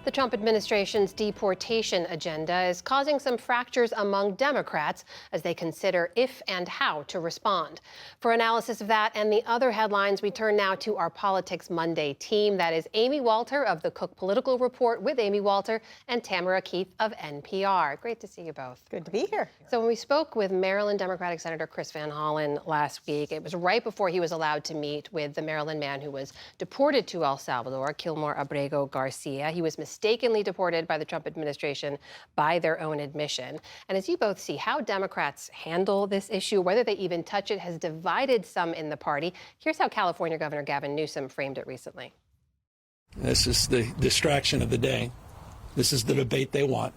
The Trump administration's deportation agenda is causing some fractures among Democrats as they consider if and how to respond. For analysis of that and the other headlines, we turn now to our Politics Monday team. That is Amy Walter of the Cook Political Report with Amy Walter and Tamara Keith of NPR. Great to see you both. Good to be here. So when we spoke with Maryland Democratic Senator Chris Van Hollen last week, it was right before he was allowed to meet with the Maryland man who was deported to El Salvador, Kilmer Abrego Garcia. He was mistakenly deported by the Trump administration by their own admission. And as you both see, how Democrats handle this issue, whether they even touch it, has divided some in the party. Here's how California Governor Gavin Newsom framed it recently. This is the distraction of the day. This is the debate they want.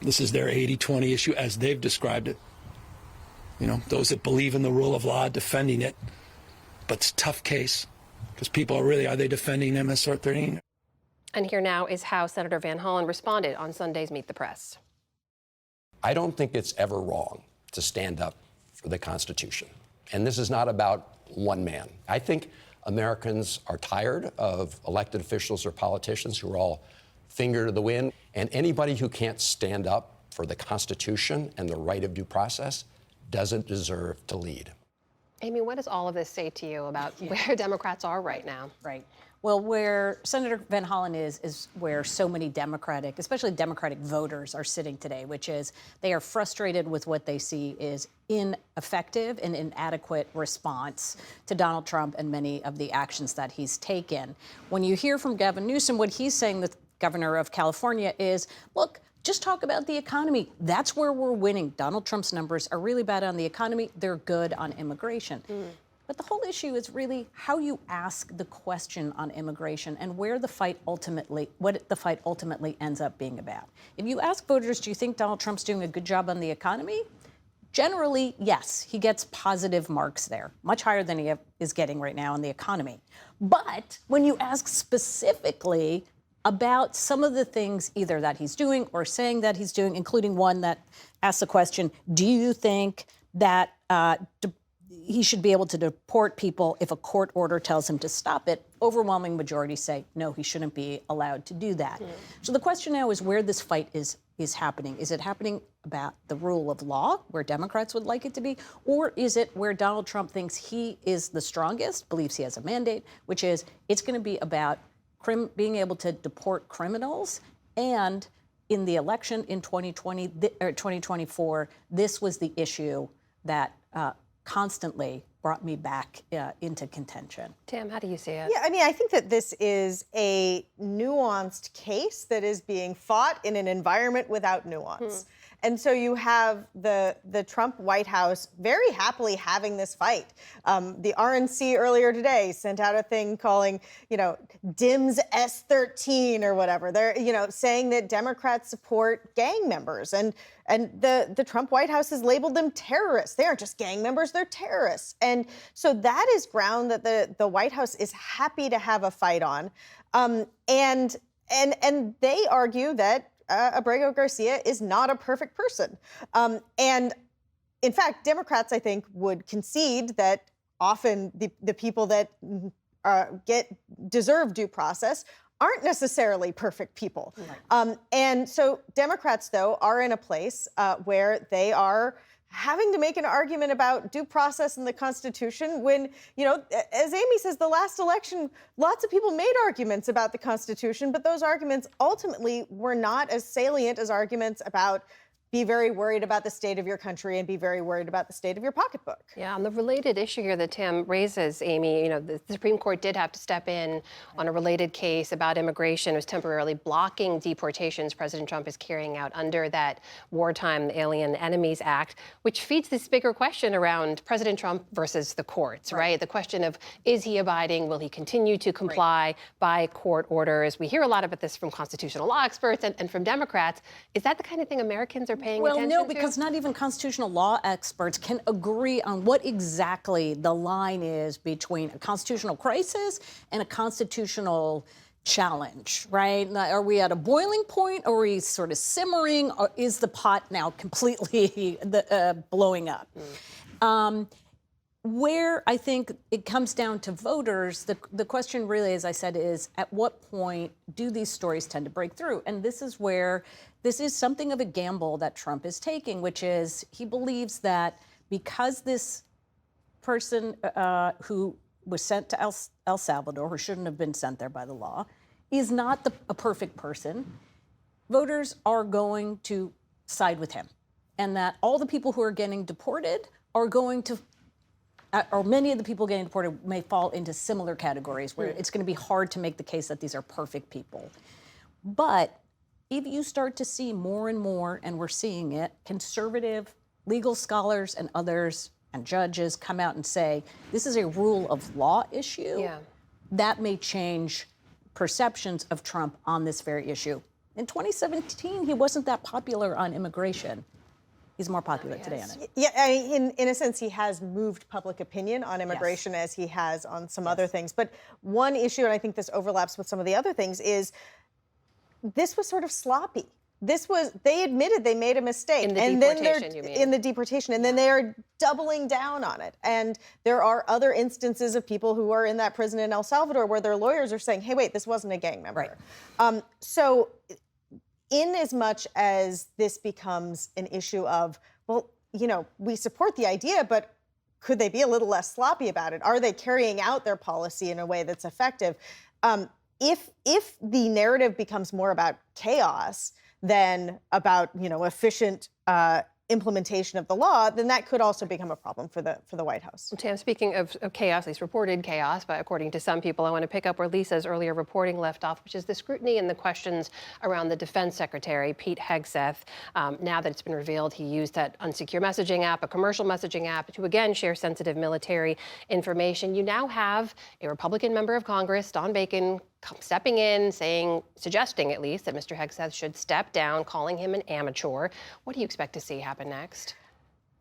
This is their 80-20 issue as they've described it. You know, those that believe in the rule of law defending it. But it's a tough case because people are they defending MS-13? And here now is how Senator Van Hollen responded on Sunday's Meet the Press. I don't think it's ever wrong to stand up for the Constitution. And this is not about one man. I think Americans are tired of elected officials or politicians who are all finger to the wind. And anybody who can't stand up for the Constitution and the right of due process doesn't deserve to lead. Amy, what does all of this say to you about where Democrats are right now? Right. Well, where Senator Van Hollen is where so many Democratic, especially Democratic voters, are sitting today, which is they are frustrated with what they see is ineffective and inadequate response to Donald Trump and many of the actions that he's taken. When you hear from Gavin Newsom, what he's saying, the governor of California, is, look, just talk about the economy. That's where we're winning. Donald Trump's numbers are really bad on the economy. They're good on immigration. But the whole issue is really how you ask the question on immigration and where the fight ultimately, what the fight ultimately ends up being about. If you ask voters, do you think Donald Trump's doing a good job on the economy? Generally, yes, he gets positive marks there, much higher than he is getting right now on the economy. But when you ask specifically about some of the things either that he's doing or saying that he's doing, including one that asks the question, do you think that he should be able to deport people if a court order tells him to stop it? Overwhelming majority say, no, he shouldn't be allowed to do that. So the question now is where this fight is happening. Is it happening about the rule of law, where Democrats would like it to be? Or is it where Donald Trump thinks he is the strongest, believes he has a mandate, which is it's going to be about being able to deport criminals? And in the election in 2020 or 2024, this was the issue that constantly brought me back into contention. Tam, how do you see it? Yeah, I mean, I think that this is a nuanced case that is being fought in an environment without nuance. And so you have the Trump White House very happily having this fight. The RNC earlier today sent out a thing calling, DIMS S13 or whatever. They're, saying that Democrats support gang members. And the Trump White House has labeled them terrorists. They aren't just gang members, they're terrorists. And so that is ground that the White House is happy to have a fight on. And they argue that Abrego Garcia is not a perfect person. And in fact, Democrats, I think, would concede that often the people that deserve due process aren't necessarily perfect people. Right. And so Democrats, though, are in a place where they are having to make an argument about due process and the Constitution when, as Amy says, the last election, lots of people made arguments about the Constitution, but those arguments ultimately were not as salient as arguments about be very worried about the state of your country and be very worried about the state of your pocketbook. Yeah, on the related issue here that Tim raises, Amy, the Supreme Court did have to step in on a related case about immigration. It was temporarily blocking deportations President Trump is carrying out under that Wartime Alien Enemies Act, which feeds this bigger question around President Trump versus the courts, right? The question of, is he abiding? Will he continue to comply by court orders? We hear a lot about this from constitutional law experts and from Democrats. Is that the kind of thing Americans are paying attention to? Well, no, because not even constitutional law experts can agree on what exactly the line is between a constitutional crisis and a constitutional challenge, right? Are we at a boiling point? Or are we sort of simmering? Or is the pot now completely blowing up? where I think it comes down to voters, the question really, as I said, is at what point do these stories tend to break through? And this is where this is something of a gamble that Trump is taking, which is he believes that because this person who was sent to El Salvador, who shouldn't have been sent there by the law, is not a perfect person, voters are going to side with him. And that all the people who are getting deported are going to, or many of the people getting deported may fall into similar categories where it's going to be hard to make the case that these are perfect people. But if you start to see more and more, and we're seeing it, conservative legal scholars and others and judges come out and say, this is a rule of law issue, that may change perceptions of Trump on this very issue. In 2017, he wasn't that popular on immigration. He's more popular today on it. Yeah, I mean, in a sense, he has moved public opinion on immigration as he has on some other things. But one issue, and I think this overlaps with some of the other things, is this was sort of sloppy. They admitted they made a mistake. In the and deportation, then you mean? In the deportation. And then they are doubling down on it. And there are other instances of people who are in that prison in El Salvador where their lawyers are saying, hey, wait, this wasn't a gang member. Right. So in as much as this becomes an issue of, well, you know, we support the idea, but could they be a little less sloppy about it? Are they carrying out their policy in a way that's effective? If the narrative becomes more about chaos than about, you know, efficient implementation of the law, then that could also become a problem for the White House. Tam, speaking of chaos, at least reported chaos, but according to some people, I want to pick up where Lisa's earlier reporting left off, which is the scrutiny and the questions around the Defense Secretary, Pete Hegseth. Now that it's been revealed he used that unsecure messaging app, a commercial messaging app, to again share sensitive military information. You now have a Republican member of Congress, Don Bacon, stepping in, suggesting at least that Mr. Hegseth should step down, calling him an amateur. What do you expect to see happen next?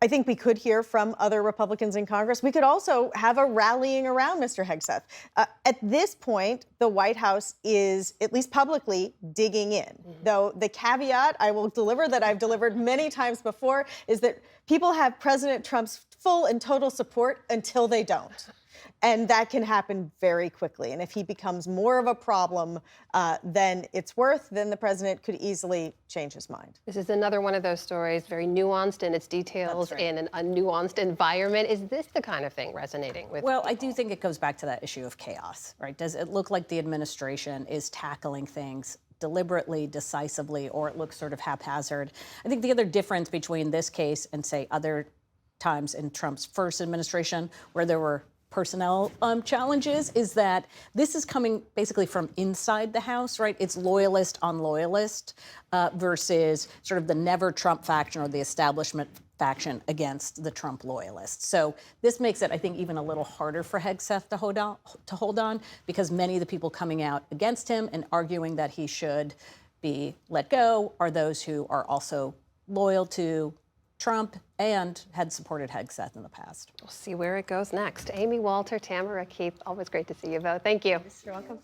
I think we could hear from other Republicans in Congress. We could also have a rallying around Mr. Hegseth. At this point, the White House is, at least publicly, digging in. Though the caveat I will deliver that I've delivered many times before is that people have President Trump's full and total support until they don't. And that can happen very quickly. And if he becomes more of a problem than it's worth, then the president could easily change his mind. This is another one of those stories, very nuanced in its details, in an unnuanced environment. Is this the kind of thing resonating with Well, people? I do think it goes back to that issue of chaos, right? Does it look like the administration is tackling things deliberately, decisively, or it looks sort of haphazard? I think the other difference between this case and, say, other times in Trump's first administration where there were personnel challenges is that this is coming basically from inside the House, right? It's loyalist on loyalist versus sort of the never Trump faction or the establishment faction against the Trump loyalists. So this makes it, I think, even a little harder for Hegseth to hold on because many of the people coming out against him and arguing that he should be let go are those who are also loyal to Trump and had supported Hegseth in the past. We'll see where it goes next. Amy Walter, Tamara Keith, always great to see you both. Thank you. You're welcome.